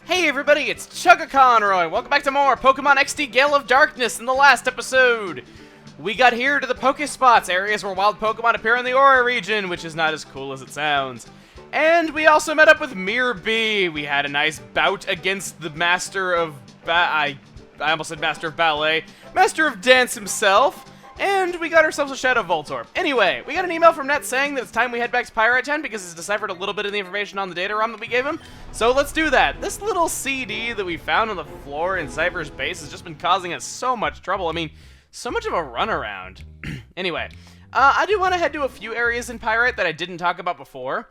Hey everybody, it's Chuggaaconroy! Welcome back to more Pokemon XD Gale of Darkness. In the last episode, we got here to the Pokespots, areas where wild Pokemon appear in the Aura region, which is not as cool as it sounds. And we also met up with Mirby. We had a nice bout against the Master of I almost said Master of Ballet. Master of Dance himself. And we got ourselves a Shadow Voltorb. Anyway, we got an email from Net saying that it's time we head back to Pyrite Town because it's deciphered a little bit of the information on the data ROM that we gave him. So let's do that. This little CD that we found on the floor in Cypher's base has just been causing us so much trouble. I mean, so much of a runaround. Anyway, I do want to head to a few areas in Pyrite that I didn't talk about before.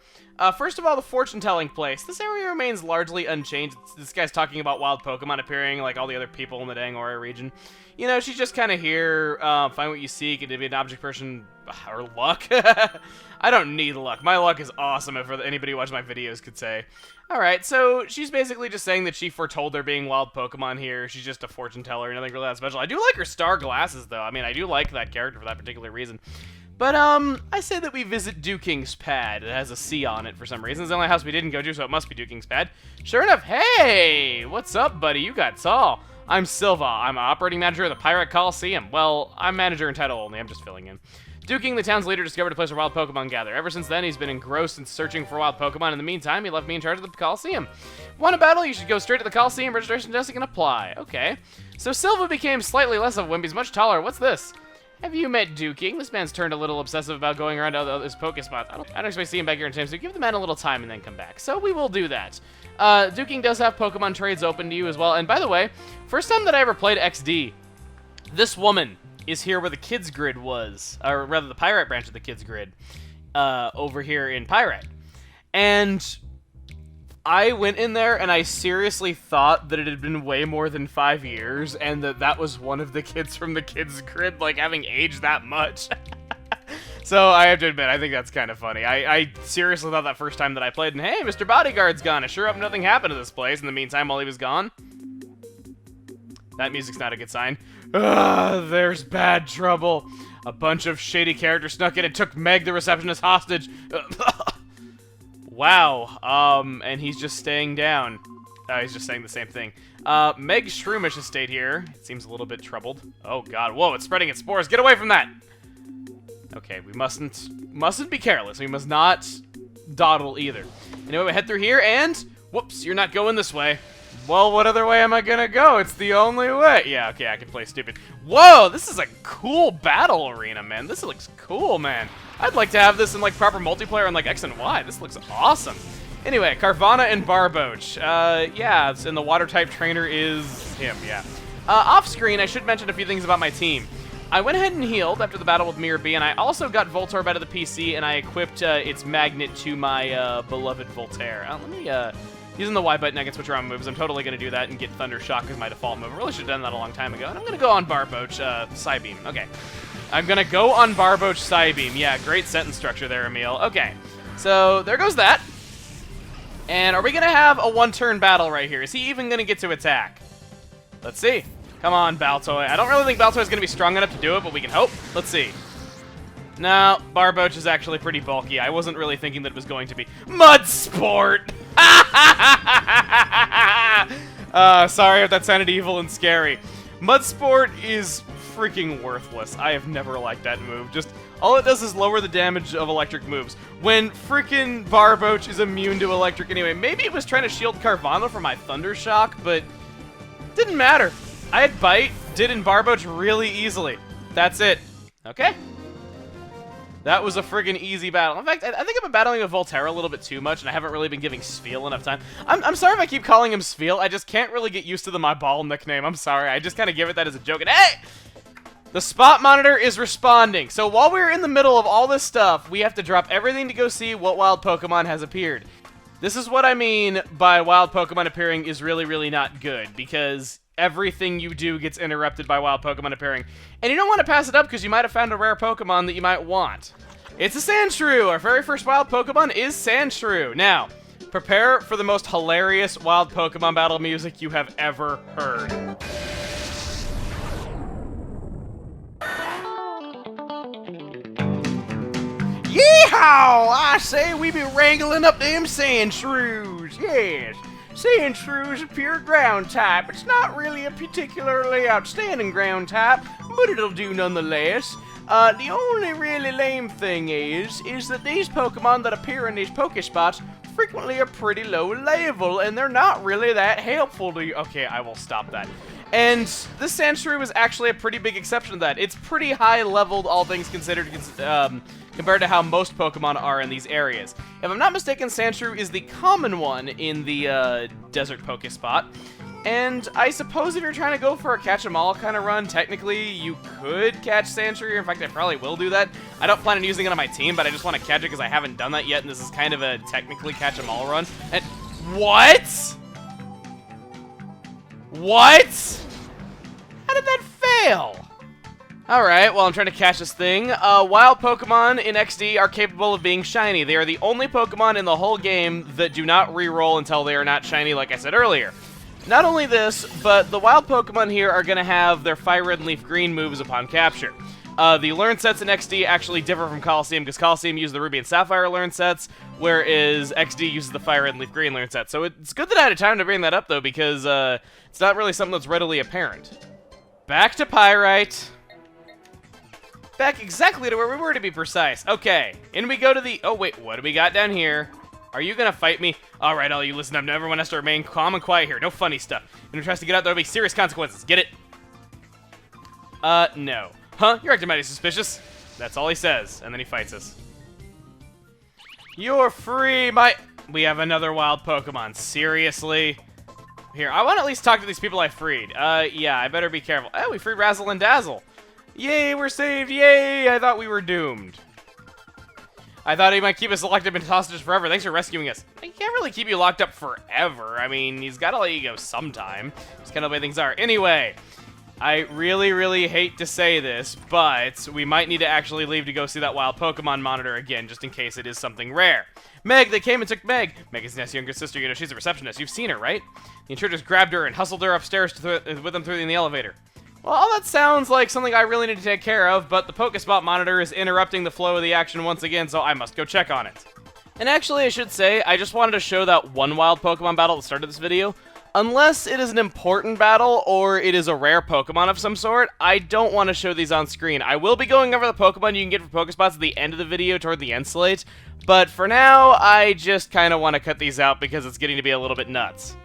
First of all, the fortune-telling place. This area remains largely unchanged. This guy's talking about wild Pokemon appearing like all the other people in the dang Aura region. You know, she's just kind of here, find what you seek, and to be an object person, or luck. I don't need luck. My luck is awesome, if anybody watching my videos could say. Alright, so she's basically just saying that she foretold there being wild Pokemon here. She's just a fortune teller, nothing really that special. I do like her star glasses, though. I mean, I do like that character for that particular reason. But, I say that we visit Duking's pad. It has a C on it for some reason. It's the only house we didn't go to, so it must be Duking's pad. Sure enough, hey! What's up, buddy? You got tall. I'm Silva. I'm operating manager of the Pirate Coliseum. Well, I'm manager in title only. I'm just filling in. Duking, the town's leader, discovered a place where wild Pokemon gather. Ever since then, he's been engrossed in searching for wild Pokemon. In the meantime, he left me in charge of the Coliseum. Want a battle? You should go straight to the Coliseum. Registration desk and apply. Okay. So Silva became slightly less of a wimp. He's much taller. What's this? Have you met Duking? This man's turned a little obsessive about going around to his Pokespots. I don't expect to see him back here in time, so give the man a little time and then come back. So we will do that. Duking does have Pokemon trades open to you as well. And by the way, first time that I ever played XD, this woman is here where the Kids Grid was. Or rather, the Pyrite branch of the Kids Grid. Over here in Pyrite. And I went in there and I seriously thought that it had been way more than 5 years and that was one of the kids from the Kids Grid, like, having aged that much. So I have to admit, I think that's kind of funny. I seriously thought that first time that I played, and hey, Mr. Bodyguard's gone. I sure hope nothing happened to this place in the meantime while he was gone. That music's not a good sign. Ugh, there's bad trouble. A bunch of shady characters snuck in and took Meg, the receptionist, hostage. Wow, and he's just staying down. He's just saying the same thing. Meg Shroomish has stayed here. It seems a little bit troubled. Oh god, whoa, it's spreading its spores. Get away from that! Okay, we mustn't be careless. We must not dawdle either. Anyway, we head through here, and whoops, you're not going this way. Well, what other way am I gonna go? It's the only way. Yeah, okay, I can play stupid. Whoa, this is a cool battle arena, man. This looks cool, man. I'd like to have this in, like, proper multiplayer on, like, X and Y. This looks awesome. Anyway, Carvanha and Barboach. Yeah, and the water-type trainer is him, yeah. Off-screen, I should mention a few things about my team. I went ahead and healed after the battle with Mirby, and I also got Voltorb out of the PC, and I equipped its magnet to my beloved Voltaire. Let me, using the Y button, I can switch around moves. I'm totally going to do that and get Thunder Shock as my default move. I really should have done that a long time ago. And I'm going to go on Barboach, Psybeam. Okay. I'm going to go on Barboach, Psybeam. Yeah, great sentence structure there, Emil. Okay. So, there goes that. And are we going to have a one-turn battle right here? Is he even going to get to attack? Let's see. Come on, Baltoy. I don't really think Baltoy is going to be strong enough to do it, but we can hope. Let's see. No, Barboach is actually pretty bulky. I wasn't really thinking that it was going to be. Mudsport! Sorry if that sounded evil and scary. Mudsport is freaking worthless. I have never liked that move. Just, all it does is lower the damage of electric moves. When freaking Barboach is immune to electric anyway. Maybe it was trying to shield Carvanha from my Thunder Shock, but didn't matter. I had Bite, did in Barboach really easily. That's it. Okay. That was a friggin' easy battle. In fact, I think I've been battling with Voltaire a little bit too much, and I haven't really been giving Spheal enough time. I'm sorry if I keep calling him Spheal. I just can't really get used to my ball nickname. I'm sorry. I just kind of give it that as a joke. And hey! The spot monitor is responding. So while we're in the middle of all this stuff, we have to drop everything to go see what wild Pokemon has appeared. This is what I mean by wild Pokemon appearing is really, really not good, because everything you do gets interrupted by wild Pokemon appearing. And you don't want to pass it up because you might have found a rare Pokemon that you might want. It's a Sandshrew! Our very first wild Pokemon is Sandshrew. Now, prepare for the most hilarious wild Pokemon battle music you have ever heard. Yeehaw! I say we be wrangling up them Sandshrews, yes. Sandshrew is a pure ground type. It's not really a particularly outstanding ground type, but it'll do nonetheless. The only really lame thing is that these Pokemon that appear in these Pokespots frequently are pretty low level, and they're not really that helpful to you. Okay, I will stop that. And this Sandshrew is actually a pretty big exception to that. It's pretty high leveled, all things considered, compared to how most Pokemon are in these areas. If I'm not mistaken, Sandshrew is the common one in the Desert Pokespot. And I suppose if you're trying to go for a catch-em-all kind of run, technically you could catch Sandshrew. In fact, I probably will do that. I don't plan on using it on my team, but I just want to catch it because I haven't done that yet, and this is kind of a technically catch-em-all run. And what? What? How did that fail? Alright, well, I'm trying to catch this thing. Wild Pokemon in XD are capable of being shiny. They are the only Pokemon in the whole game that do not re-roll until they are not shiny, like I said earlier. Not only this, but the wild Pokemon here are going to have their Fire Red and Leaf Green moves upon capture. The learn sets in XD actually differ from Coliseum, because Coliseum uses the Ruby and Sapphire learn sets, whereas XD uses the Fire Red and Leaf Green learn set. So it's good that I had time to bring that up, though, because it's not really something that's readily apparent. Back to Pyrite. Back exactly to where we were, to be precise. Okay, in we go to the... Oh, wait, what do we got down here? Are you gonna fight me? Alright, all you listen up. Everyone has to remain calm and quiet here. No funny stuff. If anyone tries to get out, there'll be serious consequences. Get it? No. Huh? You're acting mighty suspicious. That's all he says, and then he fights us. You're free, We have another wild Pokemon. Seriously? Here, I want to at least talk to these people I freed. Yeah, I better be careful. Oh, we freed Razzle and Dazzle. Yay, we're saved. Yay! I thought we were doomed. I thought he might keep us locked up in hostages forever. Thanks for rescuing us. He can't really keep you locked up forever. I mean, he's got to let you go sometime. That's kind of the way things are. Anyway, I really, really hate to say this, but we might need to actually leave to go see that wild Pokemon monitor again, just in case it is something rare. Meg, they came and took Meg. Meg is Ness' younger sister. You know, she's a receptionist. You've seen her, right? The intruders grabbed her and hustled her upstairs with them through in the elevator. Well, all that sounds like something I really need to take care of, but the Pokespot monitor is interrupting the flow of the action once again, so I must go check on it. And actually, I should say, I just wanted to show that one wild Pokemon battle at the start of this video. Unless it is an important battle, or it is a rare Pokemon of some sort, I don't want to show these on screen. I will be going over the Pokemon you can get for Pokespots at the end of the video, toward the end slate, but for now, I just kind of want to cut these out because it's getting to be a little bit nuts.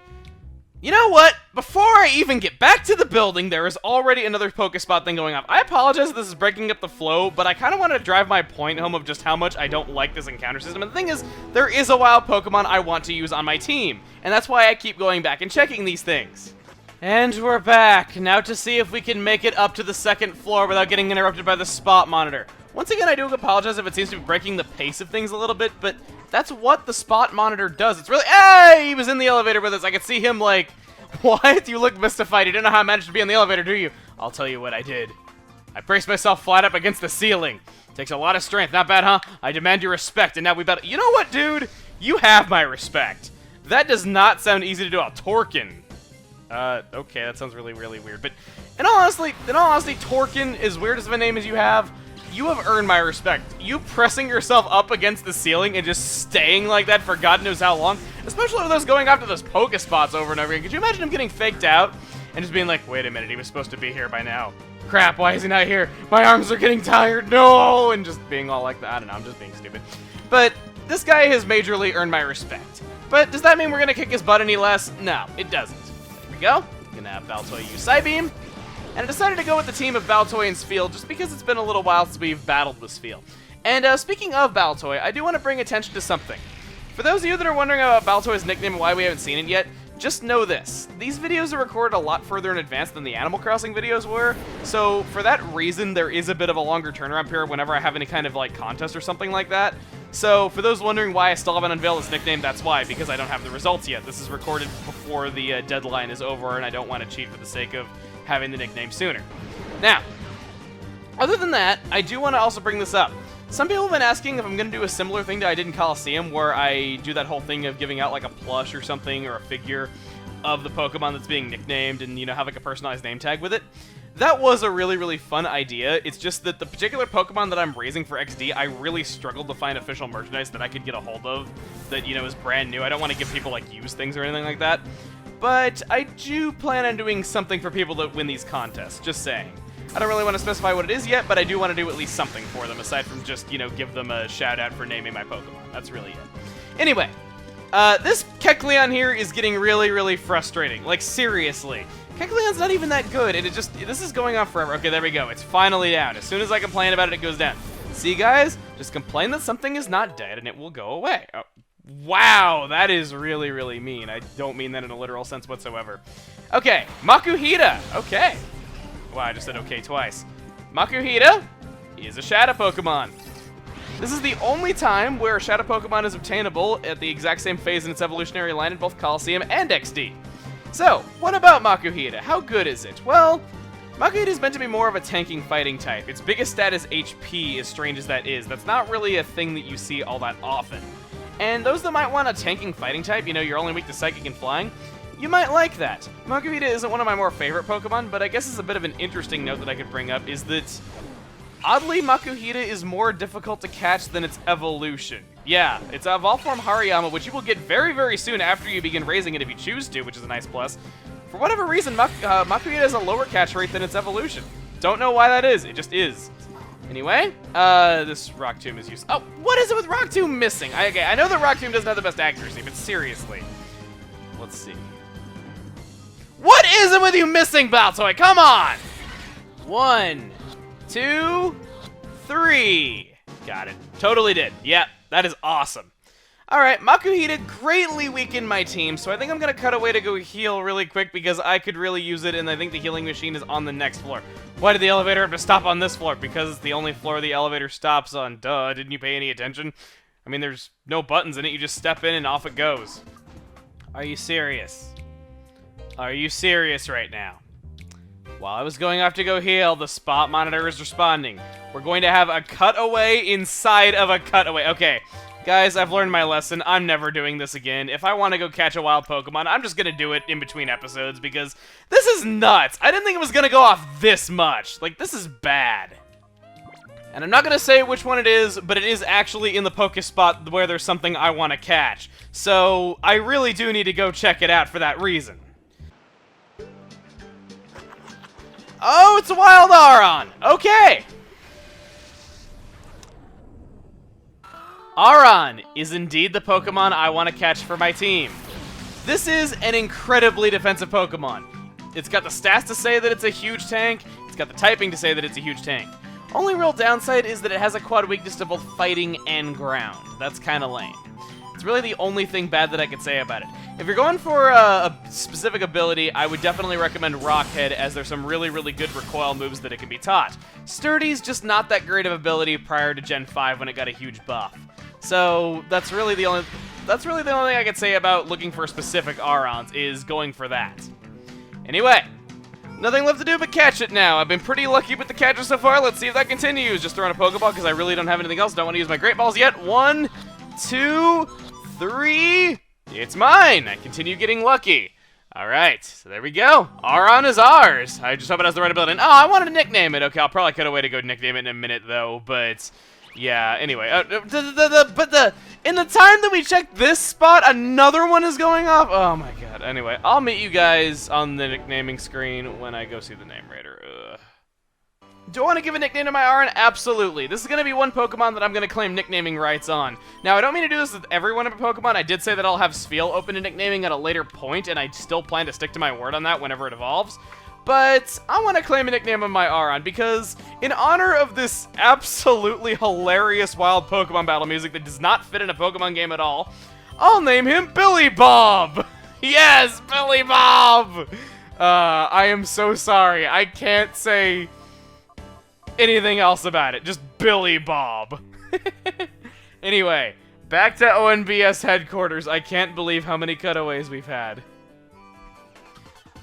You know what? Before I even get back to the building, there is already another Pokespot thing going on. I apologize if this is breaking up the flow, but I kind of want to drive my point home of just how much I don't like this encounter system. And the thing is, there is a wild Pokemon I want to use on my team, and that's why I keep going back and checking these things. And we're back, now to see if we can make it up to the second floor without getting interrupted by the spot monitor. Once again, I do apologize if it seems to be breaking the pace of things a little bit, but that's what the spot monitor does. It's really... Hey! He was in the elevator with us. I could see him, like... What? You look mystified. You didn't know how I managed to be in the elevator, do you? I'll tell you what I did. I braced myself flat up against the ceiling. Takes a lot of strength. Not bad, huh? I demand your respect, and now we better... You know what, dude? You have my respect. That does not sound easy to do. Torkin. Okay, that sounds really, really weird. But in all honesty, Torkin, as weird as of a name as you have earned my respect. You pressing yourself up against the ceiling and just staying like that for God knows how long, especially with those going after those Pokespots over and over again. Could you imagine him getting faked out and just being like, wait a minute, he was supposed to be here by now. Crap, why is he not here? My arms are getting tired, no! And just being all like that. I don't know, I'm just being stupid. But this guy has majorly earned my respect. But does that mean we're gonna kick his butt any less? No, it doesn't. There we go. Gonna have Baltoy use Psybeam. And I decided to go with the team of Baltoy and Spheal just because it's been a little while since we've battled with Spheal. And speaking of Baltoy, I do want to bring attention to something. For those of you that are wondering about Baltoy's nickname and why we haven't seen it yet, just know this. These videos are recorded a lot further in advance than the Animal Crossing videos were, so for that reason, there is a bit of a longer turnaround period whenever I have any kind of like contest or something like that. So for those wondering why I still haven't unveiled this nickname, that's why, because I don't have the results yet. This is recorded before the deadline is over, and I don't want to cheat for the sake of having the nickname sooner. Now, other than that, I do want to also bring this up. Some people have been asking if I'm going to do a similar thing that I did in Coliseum, where I do that whole thing of giving out like a plush or something, or a figure of the Pokemon that's being nicknamed, and, you know, have like a personalized name tag with it. That was a really, really fun idea. It's just that the particular Pokemon that I'm raising for XD, I really struggled to find official merchandise that I could get a hold of that, you know, is brand new. I don't want to give people, like, used things or anything like that. But I do plan on doing something for people that win these contests, just saying. I don't really want to specify what it is yet, but I do want to do at least something for them, aside from just, you know, give them a shout-out for naming my Pokemon. That's really it. Anyway, this Kecleon here is getting really, really frustrating. Like, seriously. Kecleon's not even that good, and this is going on forever. Okay, there we go. It's finally down. As soon as I complain about it, it goes down. See, guys? Just complain that something is not dead, and it will go away. Oh, wow, that is really, really mean. I don't mean that in a literal sense whatsoever. Okay, Makuhita. Okay. Wow, I just said okay twice. Makuhita is a Shadow Pokemon. This is the only time where a Shadow Pokemon is obtainable at the exact same phase in its evolutionary line in both Coliseum and XD. So, what about Makuhita? How good is it? Well, Makuhita is meant to be more of a tanking fighting type. Its biggest stat is HP, as strange as that is. That's not really a thing that you see all that often. And those that might want a tanking fighting type, you know, you're only weak to Psychic and Flying, you might like that. Makuhita isn't one of my more favorite Pokemon, but I guess it's a bit of an interesting note that I could bring up is that, oddly, Makuhita is more difficult to catch than its evolution. Yeah, it's a Evolved Form Hariyama, which you will get very, very soon after you begin raising it if you choose to, which is a nice plus. For whatever reason, Makuhita has a lower catch rate than its evolution. Don't know why that is, it just is. Anyway, this Rock Tomb is used. Oh, what is it with Rock Tomb missing? Okay, I know that Rock Tomb doesn't have the best accuracy, but seriously. Let's see. What is it with you missing, Baltoy? Come on! 1, 2, 3. Got it. Totally did. Yep, that is awesome. Alright, Makuhita greatly weakened my team, so I think I'm going to cut away to go heal really quick because I could really use it, and I think the healing machine is on the next floor. Why did the elevator have to stop on this floor? Because it's the only floor the elevator stops on. Duh, didn't you pay any attention? I mean, there's no buttons in it, you just step in and off it goes. Are you serious? Are you serious right now? While I was going off to go heal, the spot monitor is responding. We're going to have a cutaway inside of a cutaway. Okay, guys, I've learned my lesson. I'm never doing this again. If I want to go catch a wild Pokemon, I'm just going to do it in between episodes because this is nuts. I didn't think it was going to go off this much. Like, this is bad. And I'm not going to say which one it is, but it is actually in the Pokespot where there's something I want to catch. So, I really do need to go check it out for that reason. Oh, it's a wild Aron! Okay! Aron is indeed the Pokemon I want to catch for my team. This is an incredibly defensive Pokemon. It's got the stats to say that it's a huge tank, it's got the typing to say that it's a huge tank. Only real downside is that it has a quad weakness to both fighting and ground. That's kinda lame. It's really the only thing bad that I could say about it. If you're going for a specific ability, I would definitely recommend Rockhead, as there's some really, really good recoil moves that it can be taught. Sturdy's just not that great of ability prior to Gen 5 when it got a huge buff. So that's really the only thing I could say about looking for specific Arons, is going for that. Anyway, nothing left to do but catch it now. I've been pretty lucky with the catcher so far. Let's see if that continues. Just throwing a Pokeball because I really don't have anything else. Don't want to use my Great Balls yet. 1, 2, 3. It's mine. I continue getting lucky. Alright, so there we go. Aron is ours. I just hope it has the right ability. Oh, I wanted to nickname it. Okay, I'll probably cut away to go nickname it in a minute, though, but yeah, anyway. In the time that we checked this spot, another one is going off. Oh my god. Anyway, I'll meet you guys on the nicknaming screen when I go see the name raider. Ugh. Do I want to give a nickname to my Aron? Absolutely. This is going to be one Pokemon that I'm going to claim nicknaming rights on. Now, I don't mean to do this with every one of my Pokemon. I did say that I'll have Spheal open to nicknaming at a later point, and I still plan to stick to my word on that whenever it evolves. But I want to claim a nickname of my Aron because, in honor of this absolutely hilarious wild Pokemon battle music that does not fit in a Pokemon game at all, I'll name him Billy Bob! Yes, Billy Bob! I am so sorry. I can't say anything else about it. Just Billy Bob. Anyway, back to ONBS headquarters. I can't believe how many cutaways we've had.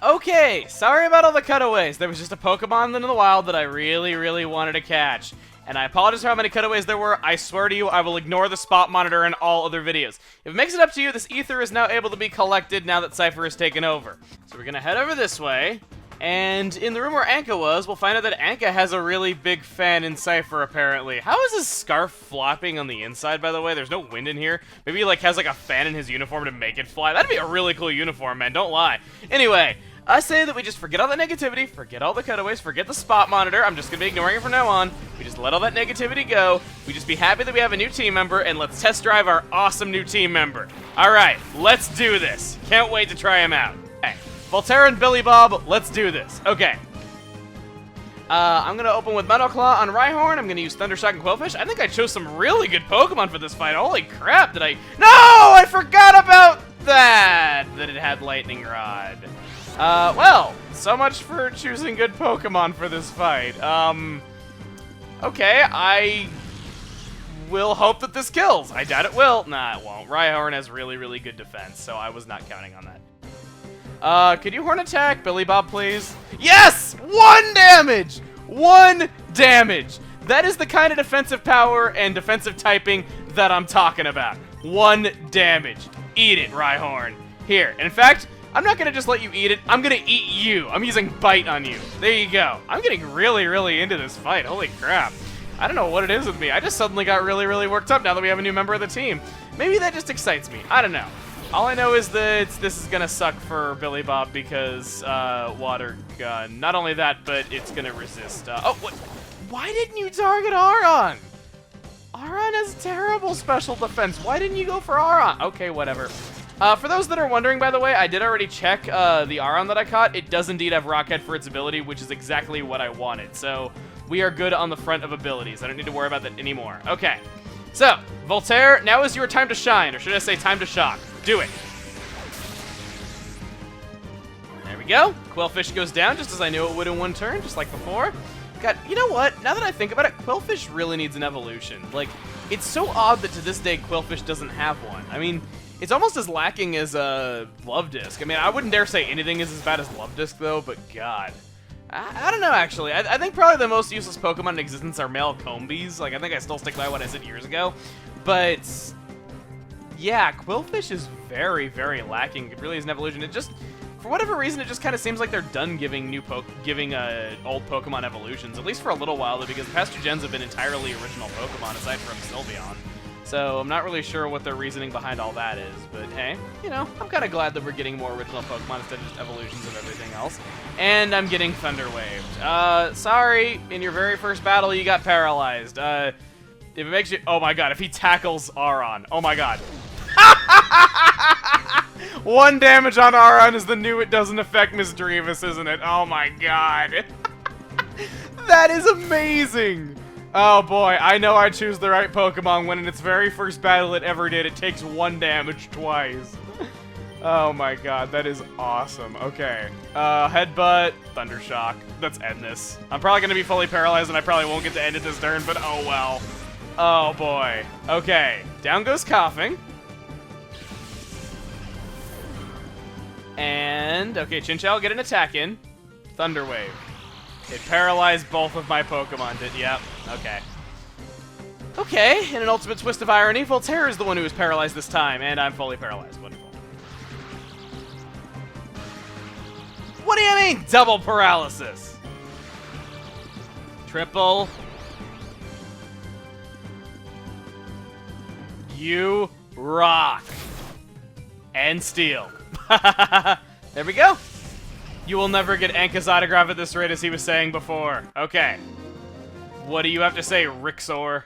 Okay, sorry about all the cutaways. There was just a Pokemon in the wild that I really, really wanted to catch. And I apologize for how many cutaways there were. I swear to you, I will ignore the spot monitor in all other videos. If it makes it up to you, this ether is now able to be collected now that Cypher has taken over. So we're gonna head over this way. And in the room where Anka was, we'll find out that Anka has a really big fan in Cypher, apparently. How is his scarf flopping on the inside, by the way? There's no wind in here. Maybe he, like, has, like, a fan in his uniform to make it fly. That'd be a really cool uniform, man. Don't lie. Anyway, I say that we just forget all that negativity, forget all the cutaways, forget the spot monitor. I'm just gonna be ignoring it from now on. We just let all that negativity go. We just be happy that we have a new team member, and let's test drive our awesome new team member. Alright, let's do this. Can't wait to try him out. Okay. Volterra and Billy Bob, let's do this. Okay. I'm going to open with Metal Claw on Rhyhorn. I'm going to use Thundershock and Quillfish. I think I chose some really good Pokemon for this fight. Holy crap, did I... No! I forgot about that! That it had Lightning Rod. Well, so much for choosing good Pokemon for this fight. Okay, I will hope that this kills. I doubt it will. Nah, it won't. Rhyhorn has really, really good defense, so I was not counting on that. Could you Horn attack Billy Bob, please? Yes! 1 damage! 1 damage! That is the kind of defensive power and defensive typing that I'm talking about. 1 damage. Eat it, Rhyhorn. Here. And in fact, I'm not gonna just let you eat it. I'm gonna eat you. I'm using Bite on you. There you go. I'm getting really, really into this fight. Holy crap. I don't know what it is with me. I just suddenly got really, really worked up now that we have a new member of the team. Maybe that just excites me. I don't know. All I know is that this is gonna suck for Billy Bob because, Water Gun. Not only that, but it's gonna resist, oh, what? Why didn't you target Aron? Aron has terrible special defense. Why didn't you go for Aron? Okay, whatever. For those that are wondering, by the way, I did already check, the Aron that I caught. It does indeed have Rockhead for its ability, which is exactly what I wanted. So, we are good on the front of abilities. I don't need to worry about that anymore. Okay. So, Voltaire, now is your time to shine, or should I say time to shock. Do it. There we go. Quillfish goes down just as I knew it would in 1 turn, just like before. God, you know what? Now that I think about it, Quillfish really needs an evolution. Like, it's so odd that to this day Quillfish doesn't have one. I mean, it's almost as lacking as Love Disc. I mean, I wouldn't dare say anything is as bad as Love Disc, though, but God. I don't know, actually. I think probably the most useless Pokemon in existence are male Combees. Like, I think I still stick by what I said years ago. But... yeah, Quillfish is very, very lacking. It really is an evolution. It just, for whatever reason, it just kind of seems like they're done giving old Pokemon evolutions, at least for a little while, because the past 2 gens have been entirely original Pokemon, aside from Sylveon. So I'm not really sure what their reasoning behind all that is, but hey, you know, I'm kind of glad that we're getting more original Pokemon instead of just evolutions of everything else. And I'm getting Thunder Waved. Sorry, in your very first battle, you got paralyzed. If it makes you, oh my god, if he tackles Aron, oh my god. 1 damage on Aron is the new it doesn't affect Miss Drevis, isn't it? Oh my god. That is amazing. Oh boy, I know I choose the right Pokemon when in its very first battle it ever did, it takes 1 damage twice. Oh my god, that is awesome. Okay, Headbutt, Thundershock, let's end this. I'm probably gonna be fully paralyzed and I probably won't get to end it this turn, but oh well. Oh boy. Okay, down goes Coughing. And, okay, Chinchou, get an attack in. Thunder Wave. It paralyzed both of my Pokemon, yep, okay. Okay, in an ultimate twist of irony, Voltaire is the one who is paralyzed this time, and I'm fully paralyzed. Wonderful. What do you mean, double paralysis? Triple. You rock. And Steel. There we go. You will never get Anka's autograph at this rate, as he was saying before. Okay. What do you have to say, Rixor?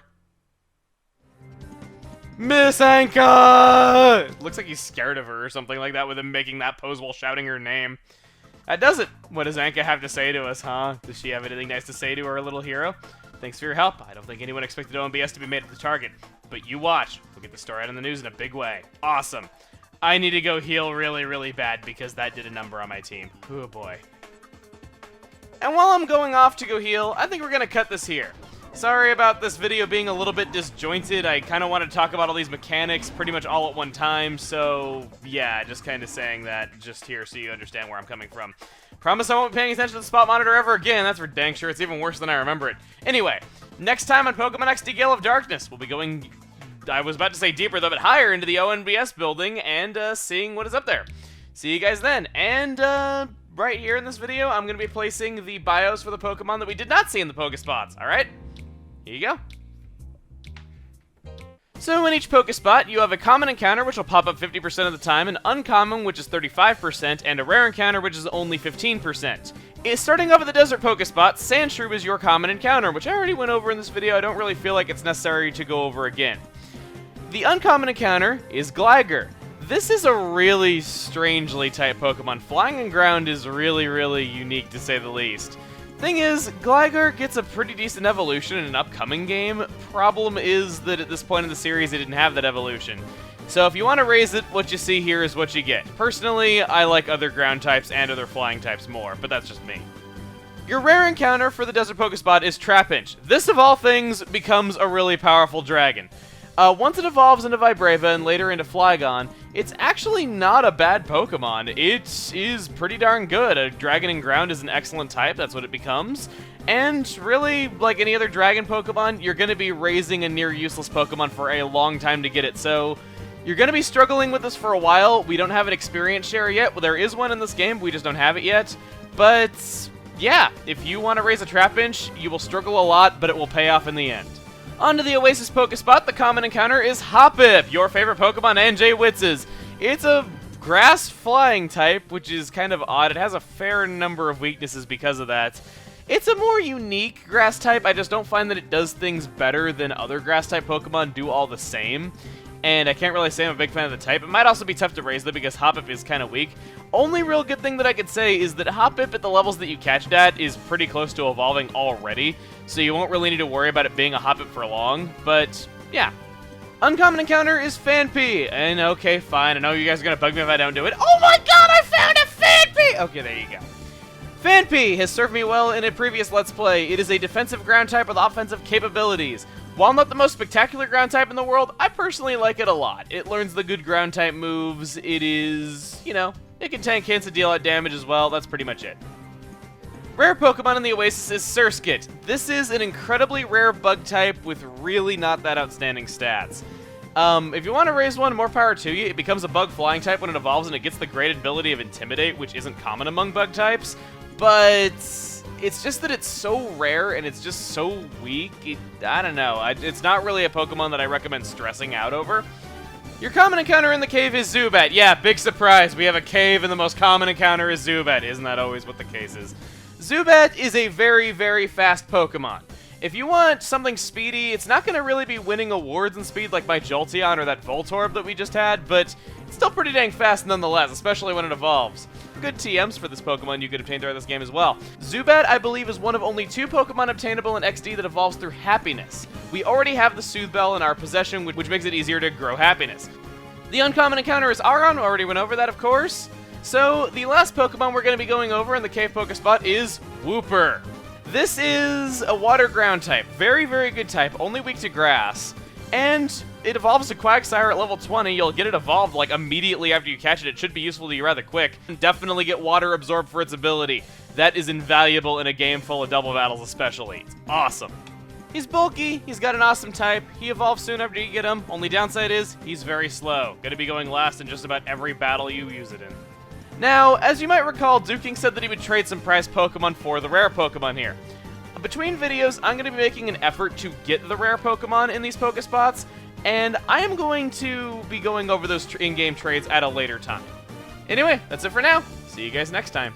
Miss Anka! Looks like he's scared of her or something like that with him making that pose while shouting her name. That does it. What does Anka have to say to us, huh? Does she have anything nice to say to our little hero? Thanks for your help. I don't think anyone expected OMBS to be made at the target. But you watch. We'll get the story out in the news in a big way. Awesome. I need to go heal really, really bad because that did a number on my team. Oh boy. And while I'm going off to go heal, I think we're gonna cut this here. Sorry about this video being a little bit disjointed. I kind of want to talk about all these mechanics pretty much all at one time, so yeah, just kind of saying that just here so you understand where I'm coming from. Promise I won't be paying attention to the spot monitor ever again, that's for dang sure. It's even worse than I remember it. Anyway, next time on Pokemon XD Gale of Darkness, we'll be going, I was about to say deeper though, but higher into the ONBS building and seeing what is up there. See you guys then, and right here in this video, I'm going to be placing the bios for the Pokemon that we did not see in the Pokespots, alright? Here you go. So in each Pokespot, you have a common encounter, which will pop up 50% of the time, an uncommon, which is 35%, and a rare encounter, which is only 15%. Starting off at the Desert Pokespot, Sandshrew is your common encounter, which I already went over in this video. I don't really feel like it's necessary to go over again. The uncommon encounter is Gligar. This is a really strangely typed Pokemon. Flying and ground is really unique, to say the least. Thing is, Gligar gets a pretty decent evolution in an upcoming game. Problem is that at this point in the series, it didn't have that evolution. So if you want to raise it, what you see here is what you get. Personally, I like other ground types and other flying types more, but that's just me. Your rare encounter for the Desert Pokespot is Trapinch. This, of all things, becomes a really powerful dragon. Once it evolves into Vibrava and later into Flygon, it's actually not a bad Pokemon. It is pretty darn good. A dragon in ground is an excellent type, that's what it becomes. And really, like any other dragon Pokemon, you're going to be raising a near useless Pokemon for a long time to get it, so you're going to be struggling with this for a while. We don't have an experience share yet. Well, there is one in this game, we just don't have it yet. But yeah, if you want to raise a Trapinch, you will struggle a lot, but it will pay off in the end. On to the Oasis Pokespot, the common encounter is Hoppip, your favorite Pokemon and Jay Witz's. It's a grass flying type, which is kind of odd. It has a fair number of weaknesses because of that. It's a more unique grass type. I just don't find that it does things better than other grass type Pokemon do all the same. And I can't really say I'm a big fan of the type. It might also be tough to raise though because Hoppip is kind of weak. Only real good thing that I could say is that Hoppip at the levels that you catch it at is pretty close to evolving already, so you won't really need to worry about it being a Hoppip for long, but yeah. Uncommon encounter is Phanpy, and okay, fine, I know you guys are going to bug me if I don't do it. Oh my god, I found a Phanpy! Okay, there you go. Phanpy has served me well in a previous Let's Play. It is a defensive ground type with offensive capabilities. While not the most spectacular ground type in the world, I personally like it a lot. It learns the good ground type moves, it is, you know, it can tank hits and deal out damage as well, that's pretty much it. Rare Pokemon in the Oasis is Surskit. This is an incredibly rare bug type with really not that outstanding stats. If you want to raise one, more power to you. It becomes a bug flying type when it evolves and it gets the great ability of Intimidate, which isn't common among bug types, but it's just that it's so rare and it's just so weak. I don't know. It's not really a Pokemon that I recommend stressing out over. Your common encounter in the cave is Zubat. Yeah, big surprise. We have a cave and the most common encounter is Zubat. Isn't that always what the case is? Zubat is a very fast Pokemon. If you want something speedy, it's not going to really be winning awards in speed like my Jolteon or that Voltorb that we just had, but it's still pretty dang fast nonetheless, especially when it evolves. Good TMs for this Pokemon you could obtain throughout this game as well. Zubat, I believe, is one of only 2 Pokemon obtainable in XD that evolves through Happiness. We already have the Soothe Bell in our possession, which makes it easier to grow Happiness. The uncommon encounter is Aron, already went over that, of course. So, the last Pokemon we're going to be going over in the Cave Pokespot is Wooper. This is a water ground type. Very good type, only weak to grass. And it evolves to Quagsire at level 20. You'll get it evolved like immediately after you catch it. It should be useful to you rather quick. And definitely get water absorbed for its ability. That is invaluable in a game full of double battles especially. It's awesome. He's bulky, he's got an awesome type, he evolves soon after you get him. Only downside is, he's very slow. Gonna be going last in just about every battle you use it in. Now, as you might recall, Duking said that he would trade some prized Pokemon for the rare Pokemon here. Between videos, I'm going to be making an effort to get the rare Pokemon in these Pokespots, and I am going to be going over those in-game trades at a later time. Anyway, that's it for now. See you guys next time.